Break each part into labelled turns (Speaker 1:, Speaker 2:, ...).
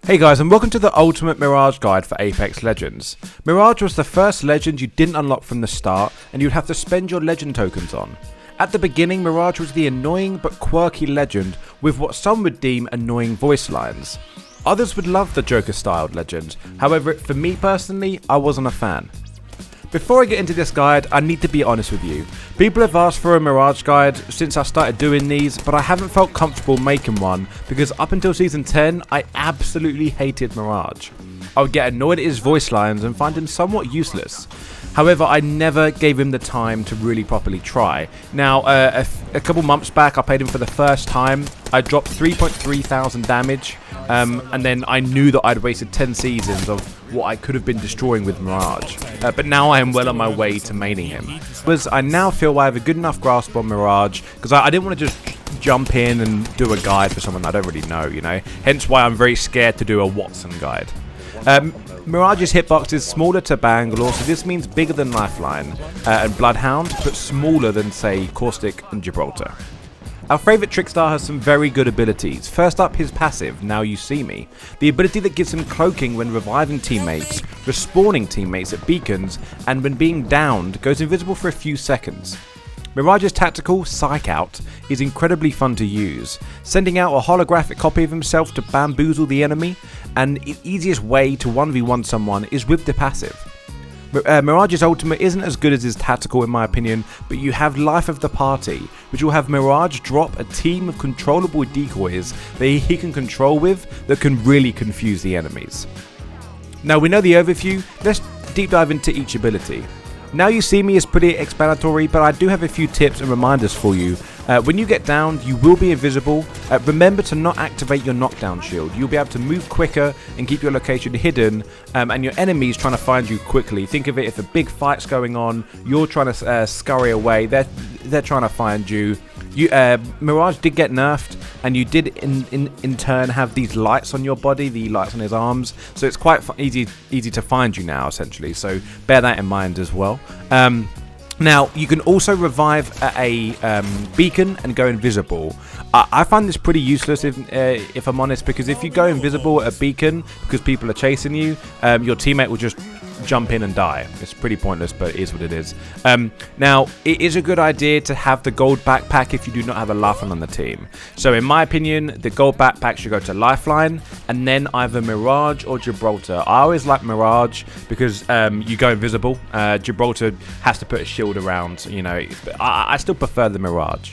Speaker 1: Hey guys, and welcome to the Ultimate Mirage Guide for Apex Legends. Mirage was the first legend you didn't unlock from the start and you'd have to spend your legend tokens on. At the beginning, Mirage was the annoying but quirky legend with what some would deem annoying voice lines. Others would love the Joker-styled legend, however for me personally, I wasn't a fan. Before I get into this guide, I need to be honest with you. People have asked for a Mirage guide since I started doing these, but I haven't felt comfortable making one because up until Season 10, I absolutely hated Mirage. I would get annoyed at his voice lines and find him somewhat useless. However, I never gave him the time to really properly try. Now, a couple months back, I played him for the first time. I dropped 3,300 damage, and then I knew that I'd wasted 10 seasons of what I could have been destroying with Mirage. But now I am well on my way to maining him. Because I now feel I have a good enough grasp on Mirage, because I didn't want to just jump in and do a guide for someone I don't really know, you know. Hence why I'm very scared to do a Watson guide. Mirage's hitbox is smaller to Bangalore, so this means bigger than Lifeline and Bloodhound, but smaller than, say, Caustic and Gibraltar. Our favourite Trickstar has some very good abilities. First up, his passive, Now You See Me. The ability that gives him cloaking when reviving teammates, respawning teammates at beacons, and when being downed, goes invisible for a few seconds. Mirage's tactical, Psych Out, is incredibly fun to use, sending out a holographic copy of himself to bamboozle the enemy, and the easiest way to 1v1 someone is with the passive. Mirage's ultimate isn't as good as his tactical in my opinion, but you have Life of the Party, which will have Mirage drop a team of controllable decoys that he can control with that can really confuse the enemies. Now we know the overview, let's deep dive into each ability. Now You See Me is pretty explanatory, but I do have a few tips and reminders for you. When you get downed, you will be invisible. Remember to not activate your knockdown shield. You'll be able to move quicker and keep your location hidden, and your enemies trying to find you quickly. Think of it, if a big fight's going on, you're trying to scurry away, they're trying to find you. Mirage did get nerfed, and you did in turn have these lights on your body, the lights on his arms, so it's quite easy to find you now essentially, so bear that in mind as well. Now, you can also revive at a beacon and go invisible. I find this pretty useless if I'm honest, because if you go invisible at a beacon because people are chasing you, your teammate will just jump in and die. It's pretty pointless, but it is what it is. Now, it is a good idea to have the gold backpack if you do not have a Lifeline on the team. So in my opinion, the gold backpack should go to Lifeline and then either Mirage or Gibraltar. I always like Mirage because you go invisible. Gibraltar has to put a shield around, you know. I still prefer the Mirage.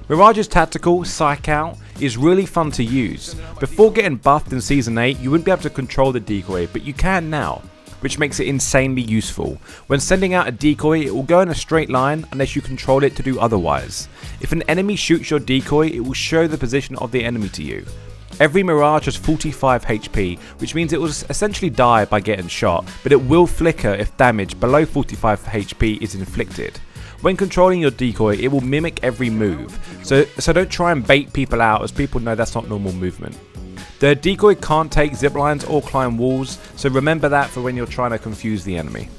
Speaker 1: Mirage's tactical, Psych Out, is really fun to use. Before getting buffed in Season 8, you wouldn't be able to control the decoy, but you can now, which makes it insanely useful. When sending out a decoy, it will go in a straight line unless you control it to do otherwise. If an enemy shoots your decoy, it will show the position of the enemy to you. Every Mirage has 45 HP, which means it will essentially die by getting shot, but it will flicker if damage below 45 HP is inflicted. When controlling your decoy, it will mimic every move, so don't try and bait people out, as people know that's not normal movement. The decoy can't take zip lines or climb walls, so remember that for when you're trying to confuse the enemy.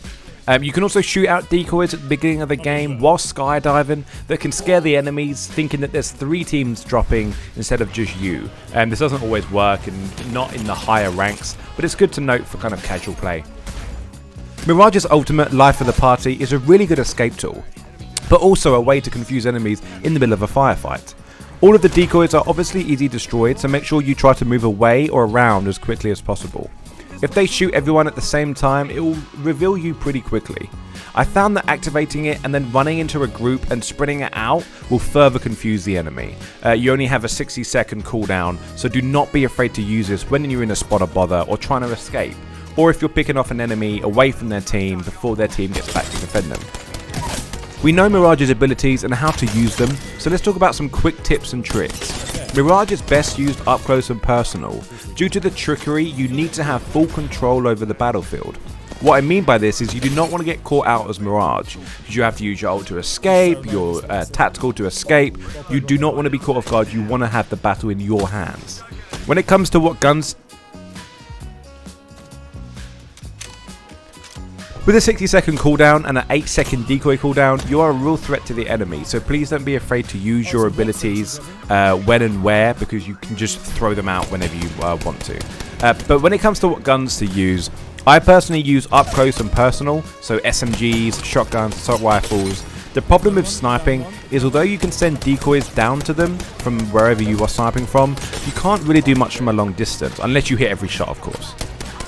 Speaker 1: You can also shoot out decoys at the beginning of the game while skydiving that can scare the enemies, thinking that there's 3 teams dropping instead of just you. This doesn't always work, and not in the higher ranks, but it's good to note for kind of casual play. Mirage's ultimate, Life of the Party, is a really good escape tool, but also a way to confuse enemies in the middle of a firefight. All of the decoys are obviously easy destroyed, so make sure you try to move away or around as quickly as possible. If they shoot everyone at the same time, it will reveal you pretty quickly. I found that activating it and then running into a group and spreading it out will further confuse the enemy. You only have a 60-second cooldown, so do not be afraid to use this when you're in a spot of bother or trying to escape, or if you're picking off an enemy away from their team before their team gets back to defend them. We know Mirage's abilities and how to use them, so let's talk about some quick tips and tricks. Mirage is best used up close and personal. Due to the trickery, you need to have full control over the battlefield. What I mean by this is you do not want to get caught out as Mirage, because you have to use your ult to escape, your tactical to escape. You do not want to be caught off guard, you want to have the battle in your hands. When it comes to what guns With a 60-second cooldown and an 8-second decoy cooldown, you are a real threat to the enemy, so please don't be afraid to use your abilities when and where, because you can just throw them out whenever you want to. But when it comes to what guns to use, I personally use up close and personal, so SMGs, shotguns, assault rifles. The problem with sniping is although you can send decoys down to them from wherever you are sniping from, you can't really do much from a long distance, unless you hit every shot, of course.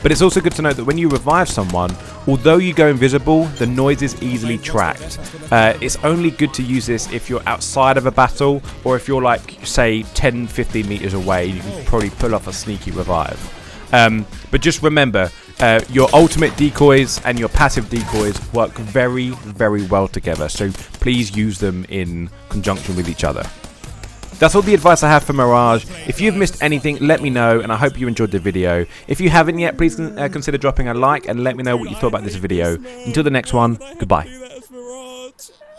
Speaker 1: But it's also good to note that when you revive someone, although you go invisible, the noise is easily tracked. It's only good to use this if you're outside of a battle, or if you're like, say, 10-15 meters away, you can probably pull off a sneaky revive. But just remember, your ultimate decoys and your passive decoys work very, very well together, so please use them in conjunction with each other. That's all the advice I have for Mirage. If you've missed anything, let me know, and I hope you enjoyed the video. If you haven't yet, please consider dropping a like and let me know what you thought about this video. Until the next one, goodbye.